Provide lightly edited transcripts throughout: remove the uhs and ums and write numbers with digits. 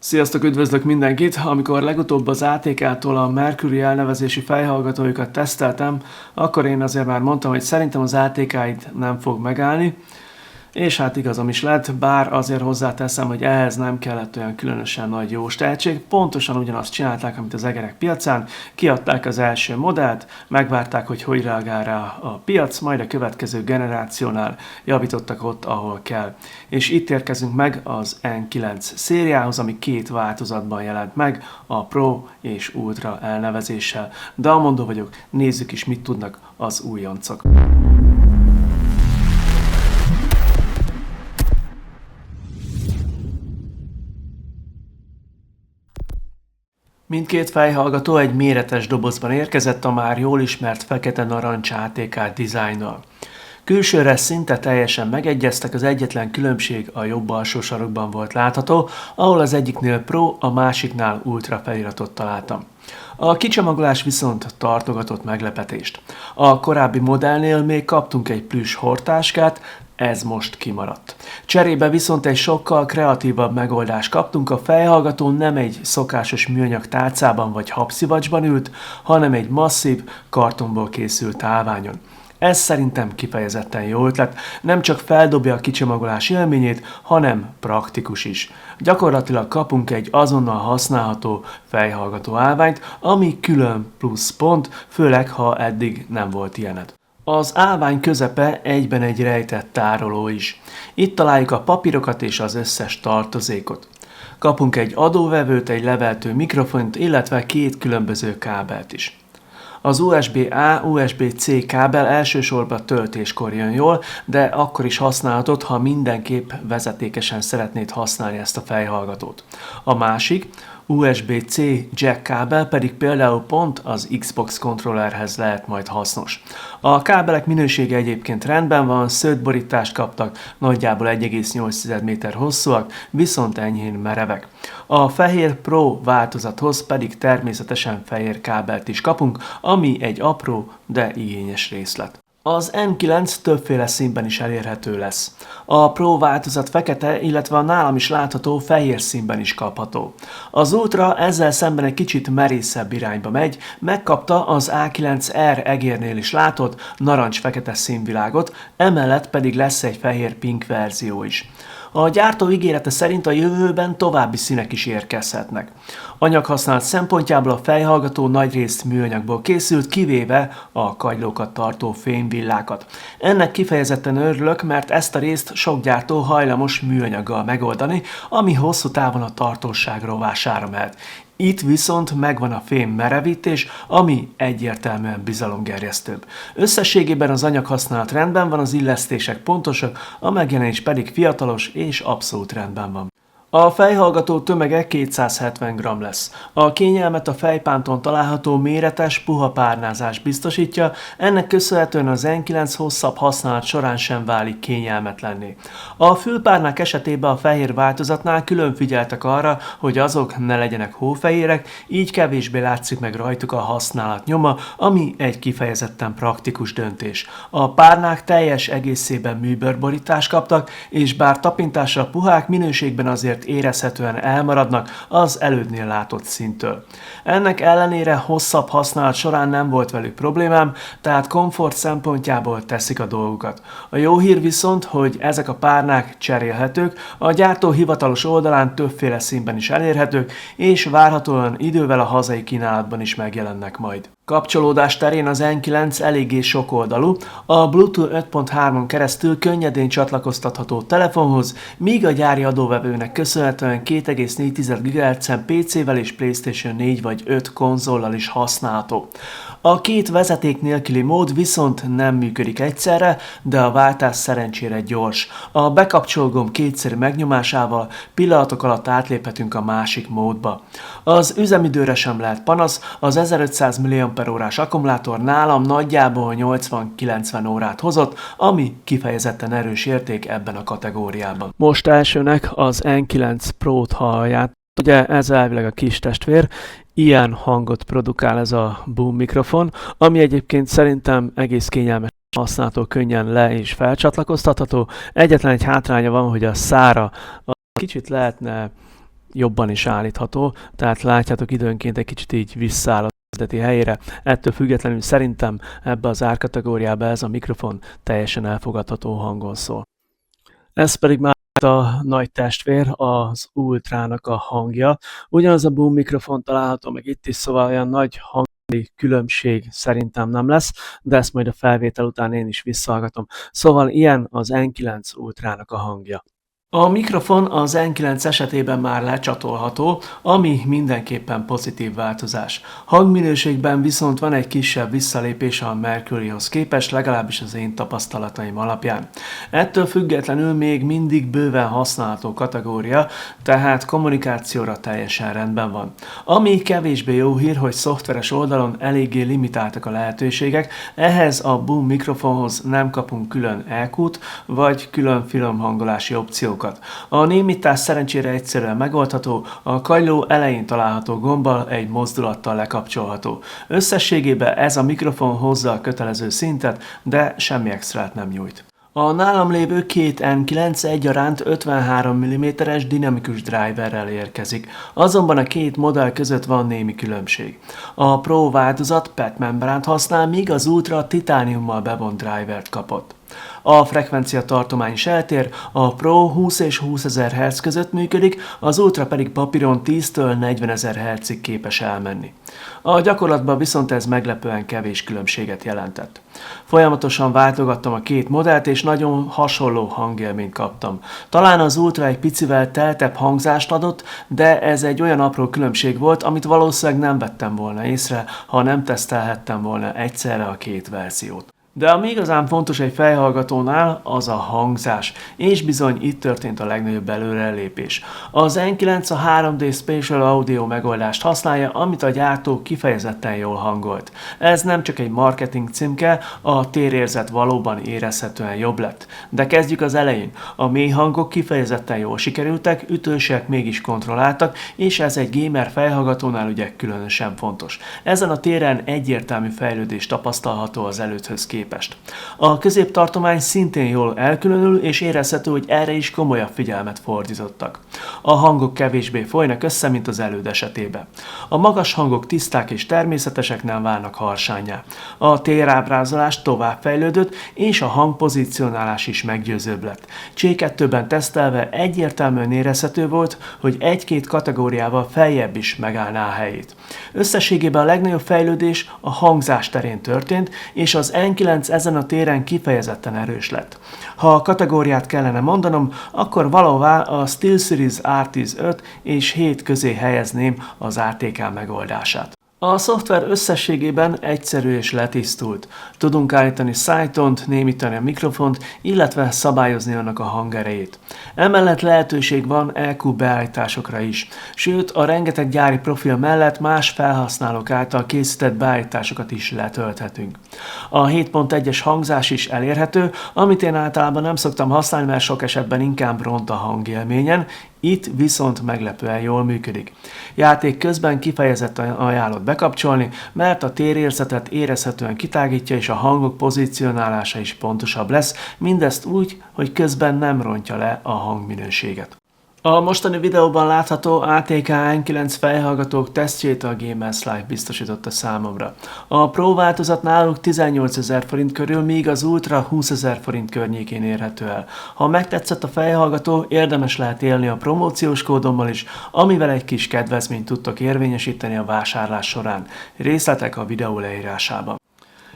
Sziasztok, üdvözlök mindenkit! Amikor legutóbb az ATK-tól a Mercury elnevezésű fejhallgatóikat teszteltem, akkor én azért már mondtam, hogy szerintem az ATK-it nem fog megállni, és hát igazam is lett, bár azért hozzáteszem, hogy ehhez nem kellett olyan különösen nagy jó tehetség. Pontosan ugyanazt csinálták, amit az egerek piacán, kiadták az első modellt, megvárták, hogy reagál rá a piac, majd a következő generációnál javítottak ott, ahol kell. És itt érkezünk meg az N9 szériához, ami két változatban jelent meg, a Pro és Ultra elnevezéssel. De amondó vagyok, nézzük is, mit tudnak az újoncok. Mindkét fejhallgató egy méretes dobozban érkezett a már jól ismert fekete-narancs ATK dizájnnal. Külsőre szinte teljesen megegyeztek, az egyetlen különbség a jobb alsó sarokban volt látható, ahol az egyiknél Pro, a másiknál Ultra feliratot találtam. A kicsomagolás viszont tartogatott meglepetést. A korábbi modellnél még kaptunk egy plüss hordtáskát, ez most kimaradt. Cserébe viszont egy sokkal kreatívabb megoldást kaptunk, a fejhallgató nem egy szokásos műanyag tálcában vagy habszivacsban ült, hanem egy masszív, kartonból készült állványon. Ez szerintem kifejezetten jó ötlet, nem csak feldobja a kicsomagolás élményét, hanem praktikus is. Gyakorlatilag kapunk egy azonnal használható fejhallgató állványt, ami külön plusz pont, főleg ha eddig nem volt ilyened. Az állvány közepe egyben egy rejtett tároló is. Itt találjuk a papírokat és az összes tartozékot. Kapunk egy adóvevőt, egy leveltő mikrofont, illetve két különböző kábelt is. Az USB-A, USB-C kábel elsősorban töltéskor jön jól, de akkor is használhatod, ha mindenképp vezetékesen szeretnéd használni ezt a fejhallgatót. A másik, USB-C jack kábel pedig például pont az Xbox kontrollerhez lehet majd hasznos. A kábelek minősége egyébként rendben van, szögborítást kaptak, nagyjából 1,8 méter hosszúak, viszont enyhén merevek. A fehér Pro változathoz pedig természetesen fehér kábelt is kapunk, ami egy apró, de igényes részlet. Az N9 többféle színben is elérhető lesz. A Pro változat fekete, illetve a nálam is látható fehér színben is kapható. Az Ultra ezzel szemben egy kicsit merészebb irányba megy, megkapta az A9R egérnél is látott narancs-fekete színvilágot, emellett pedig lesz egy fehér-pink verzió is. A gyártó ígérete szerint a jövőben további színek is érkezhetnek. Anyaghasználat szempontjából a fejhallgató nagyrészt műanyagból készült, kivéve a kagylókat tartó fémvillákat. Ennek kifejezetten örülök, mert ezt a részt sok gyártó hajlamos műanyaggal megoldani, ami hosszú távon a tartóság rovására mehet. Itt viszont megvan a fém merevítés, ami egyértelműen bizalomgerjesztőbb. Összességében az anyaghasználat rendben van, az illesztések pontosak, a megjelenés pedig fiatalos és abszolút rendben van. A fejhallgató tömege 270 g lesz. A kényelmet a fejpánton található méretes, puha párnázás biztosítja, ennek köszönhetően az N9 hosszabb használat során sem válik kényelmetlenné. A fülpárnák esetében a fehér változatnál külön figyeltek arra, hogy azok ne legyenek hófehérek, így kevésbé látszik meg rajtuk a használat nyoma, ami egy kifejezetten praktikus döntés. A párnák teljes egészében műbőrborítást kaptak, és bár tapintásra puhák, minőségben azért érezhetően elmaradnak az elődnél látott szintől. Ennek ellenére hosszabb használat során nem volt velük problémám, tehát komfort szempontjából teszik a dolgukat. A jó hír viszont, hogy ezek a párnák cserélhetők, a gyártó hivatalos oldalán többféle színben is elérhetők, és várhatóan idővel a hazai kínálatban is megjelennek majd. Kapcsolódás terén az N9 eléggé sokoldalú, a Bluetooth 5.3-on keresztül könnyedén csatlakoztatható telefonhoz, míg a gyári adóvevőnek köszönhetően 2,4 GHz-en PC-vel és PlayStation 4 vagy 5 konzollal is használható. A két vezeték nélküli mód viszont nem működik egyszerre, de a váltás szerencsére gyors. A bekapcsolgomb kétszerű megnyomásával pillanatok alatt átléphetünk a másik módba. Az üzemidőre sem lehet panasz, az 1500 mAh akkumulátor nálam nagyjából 80-90 órát hozott, ami kifejezetten erős érték ebben a kategóriában. Most elsőnek az N9 Pro-t hallják. Ugye ez elvileg a kis testvér, ilyen hangot produkál ez a boom mikrofon, ami egyébként szerintem egész kényelmes használható, könnyen le- és felcsatlakoztatható. Egyetlen egy hátránya van, hogy a szára kicsit lehetne jobban is állítható, tehát látjátok időnként egy kicsit így visszaáll az eredeti helyére. Ettől függetlenül szerintem ebbe az árkategóriába ez a mikrofon teljesen elfogadható hangon szól. Ez pedig már a nagy testvér, az Ultrának a hangja. Ugyanaz a boom mikrofon található meg itt is, szóval olyan nagy hangi különbség szerintem nem lesz, de ezt majd a felvétel után én is visszahallgatom. Szóval ilyen az N9 Ultrának a hangja. A mikrofon az N9 esetében már lecsatolható, ami mindenképpen pozitív változás. Hangminőségben viszont van egy kisebb visszalépés a Mercuryhoz képest, legalábbis az én tapasztalataim alapján. Ettől függetlenül még mindig bőven használható kategória, tehát kommunikációra teljesen rendben van. Ami kevésbé jó hír, hogy szoftveres oldalon eléggé limitáltak a lehetőségek, ehhez a boom mikrofonhoz nem kapunk külön EQ-t, vagy külön filmhangolási opciókat. A némítás szerencsére egyszerűen megoldható, a kagyló elején található gombbal egy mozdulattal lekapcsolható. Összességében ez a mikrofon hozza a kötelező szintet, de semmi extrát nem nyújt. A nálam lévő két N9 egyaránt 53 mm-es dinamikus driverrel érkezik, azonban a két modell között van némi különbség. A Pro változat PET membránt használ, míg az Ultra titániummal bevont drivert kapott. A frekvencia tartomány is eltér, a Pro 20 és 20 000 Hz között működik, az Ultra pedig papíron 10-től 40 000 Hz-ig képes elmenni. A gyakorlatban viszont ez meglepően kevés különbséget jelentett. Folyamatosan váltogattam a két modellt, és nagyon hasonló hangélményt kaptam. Talán az Ultra egy picivel teltebb hangzást adott, de ez egy olyan apró különbség volt, amit valószínűleg nem vettem volna észre, ha nem tesztelhettem volna egyszerre a két verziót. De ami igazán fontos egy fejhallgatónál, az a hangzás, és bizony itt történt a legnagyobb előrelépés. Az N9 a 3D Spatial Audio megoldást használja, amit a gyártó kifejezetten jól hangolt. Ez nem csak egy marketing címke, a térérzet valóban érezhetően jobb lett. De kezdjük az elején. A mély hangok kifejezetten jól sikerültek, ütősek mégis kontrolláltak, és ez egy gamer fejhallgatónál ugye különösen fontos. Ezen a téren egyértelmű fejlődés tapasztalható az előtthöz képest. A középtartomány szintén jól elkülönül, és érezhető, hogy erre is komolyabb figyelmet fordítottak. A hangok kevésbé folynak össze, mint az előd esetében. A magas hangok tiszták és természetesek, nem válnak harsánnyá. A térábrázolás továbbfejlődött, és a hangpozicionálás is meggyőzőbb lett. C2-ben tesztelve egyértelműen érezhető volt, hogy egy-két kategóriával feljebb is megállná a helyét. Összességében a legnagyobb fejlődés a hangzás terén történt, és az N9 ezen a téren kifejezetten erős lett. Ha a kategóriát kellene mondanom, akkor valahová a SteelSeries R10 5 és 7 közé helyezném az ATK megoldását. A szoftver összességében egyszerű és letisztult. Tudunk állítani szájtont, némítani a mikrofont, illetve szabályozni annak a hangerejét. Emellett lehetőség van EQ beállításokra is, sőt a rengeteg gyári profil mellett más felhasználók által készített beállításokat is letölthetünk. A 7.1-es hangzás is elérhető, amit én általában nem szoktam használni, mert sok esetben inkább ront a hangélményen, itt viszont meglepően jól működik. Játék közben kifejezetten ajánlott bekapcsolni, mert a térérzetet érezhetően kitágítja, és a hangok pozícionálása is pontosabb lesz, mindezt úgy, hogy közben nem rontja le a hangminőséget. A mostani videóban látható ATK N9 fejhallgatók tesztjét a Gamers Life biztosította számomra. A Pro változat náluk 18 000 forint körül, míg az Ultra 20 000 forint környékén érhető el. Ha megtetszett a fejhallgató, érdemes lehet élni a promóciós kódommal is, amivel egy kis kedvezményt tudtok érvényesíteni a vásárlás során. Részletek a videó leírásában.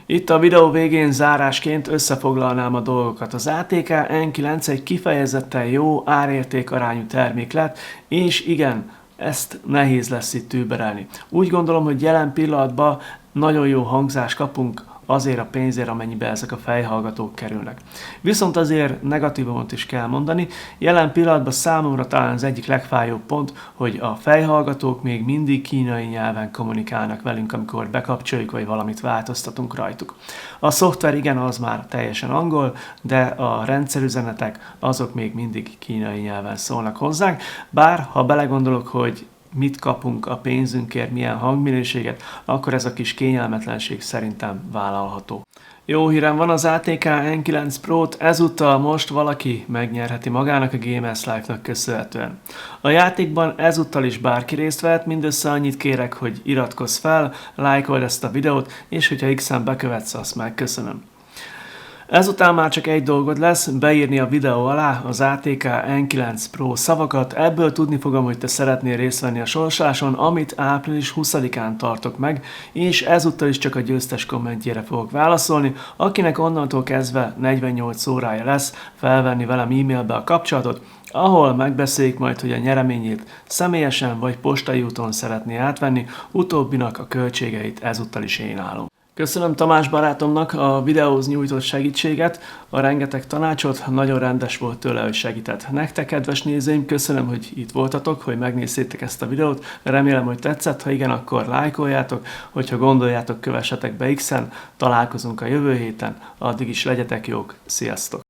Itt a videó végén zárásként összefoglalnám a dolgokat. Az ATK N9 egy kifejezetten jó árérték arányú termék lett, és igen, ezt nehéz lesz itt überelni. Úgy gondolom, hogy jelen pillanatban nagyon jó hangzást kapunk azért a pénzért, amennyibe ezek a fejhallgatók kerülnek. Viszont azért negatívumot is kell mondani, jelen pillanatban számomra talán az egyik legfájóbb pont, hogy a fejhallgatók még mindig kínai nyelven kommunikálnak velünk, amikor bekapcsoljuk, vagy valamit változtatunk rajtuk. A szoftver igen, az már teljesen angol, de a rendszerüzenetek azok még mindig kínai nyelven szólnak hozzánk, bár ha belegondolok, hogy mit kapunk a pénzünkért, milyen hangminőséget, akkor ez a kis kényelmetlenség szerintem vállalható. Jó hírem van, az ATK N9 Pro-t ezúttal most valaki megnyerheti magának a Gamers Life-nak köszönhetően. A játékban ezúttal is bárki részt vehet, mindössze annyit kérek, hogy iratkozz fel, lájkold ezt a videót, és hogyha X-en bekövetsz, azt megköszönöm. Ezután már csak egy dolgod lesz, beírni a videó alá az ATK N9 Pro szavakat, ebből tudni fogom, hogy te szeretnél részt venni a sorsoláson, amit április 20-án tartok meg, és ezúttal is csak a győztes kommentjére fogok válaszolni, akinek onnantól kezdve 48 órája lesz felvenni velem e-mailbe a kapcsolatot, ahol megbeszéljük majd, hogy a nyereményét személyesen vagy postai úton szeretné átvenni, utóbbinak a költségeit ezúttal is én állom. Köszönöm Tamás barátomnak a videóhoz nyújtott segítséget, a rengeteg tanácsot, nagyon rendes volt tőle, hogy segített. Nektek, kedves nézőim, köszönöm, hogy itt voltatok, hogy megnéztétek ezt a videót, remélem, hogy tetszett, ha igen, akkor lájkoljátok, hogyha gondoljátok, kövessetek be X-en, találkozunk a jövő héten, addig is legyetek jók, sziasztok!